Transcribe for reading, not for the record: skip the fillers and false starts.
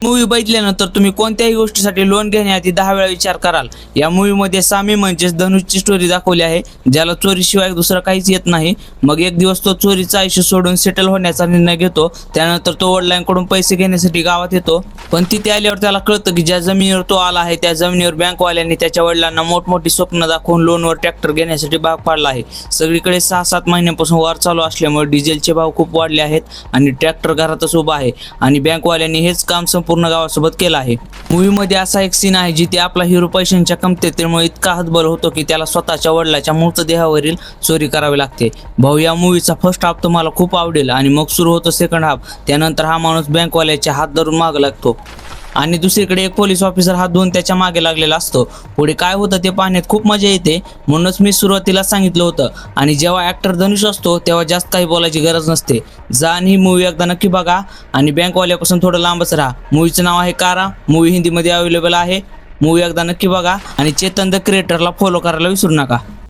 Movie बघितल्यानंतर तुम्ही कोणत्याही गोष्टीसाठी लोन घेण्याआधी 10 वेळा विचार कराल। या मूवीमध्ये सामी म्हणजेच धनुषची स्टोरी दाखवली आहे, ज्याला चोरीशिवाय दुसरं काहीच येत नाही। मग एक दिवस तो चोरीचं आयुष्य सोडून सेटल होण्याचा निर्णय घेतो। त्यानंतर तो वडिलांकडून पैसे घेण्यासाठी गावात येतो, पण तिथे आल्यावर त्याला कळतं की ज्या जमिनीवर तो आला आहे त्या जमिनीवर बँकवाल्यांनी त्याच्या वडिलांना मोठमोठी स्वप्न दाखवून लोनवर ट्रॅक्टर घेण्यासाठी भाग पाडला आहे। सगळीकडे 6-7 महिन्यांपासून वार चालू असल्यामुळे डिझेलचे भाव खूप वाढले आहेत आणि ट्रॅक्टर घरातच उभा आहे आणि बँकवाल्यांनी हेच काम पूर्ण गावासोबत केला आहे। मूवीमध्ये असा एक सीन आहे जिथे आपला हिरो पैशांच्या कमतरतेमुळे इतका हतबल होतो की त्याला स्वतःच्या वडिलाच्या मृतदेहावरील चोरी करावी लागते। भाऊ, या मूवीचा फर्स्ट हाफ तुम्हाला खूप आवडेल आणि मग सुरू होतो सेकंड हाफ। त्यानंतर हा माणूस बँकवाल्याच्या हात धरून मागे लागतो आणि दुसरीकडे एक पोलीस ऑफिसर हात धुवून त्याच्या मागे लागलेला असतो। पुढे काय होतं ते पाहण्यात खूप मजा येते, म्हणूनच मी सुरुवातीला सांगितलं होतं। आणि जेव्हा ऍक्टर धनुष असतो तेव्हा जास्त काही बोलायची गरज नसते। जा आणि ही मूवी एकदा नक्की बघा आणि बँकवाल्यापासून थोडं लांबच राहा। मूवीचं नाव आहे कारा। मूवी हिंदीमध्ये अवेलेबल आहे। मूवी एकदा नक्की बघा आणि चेतन द क्रिएटरला फॉलो करायला विसरू नका।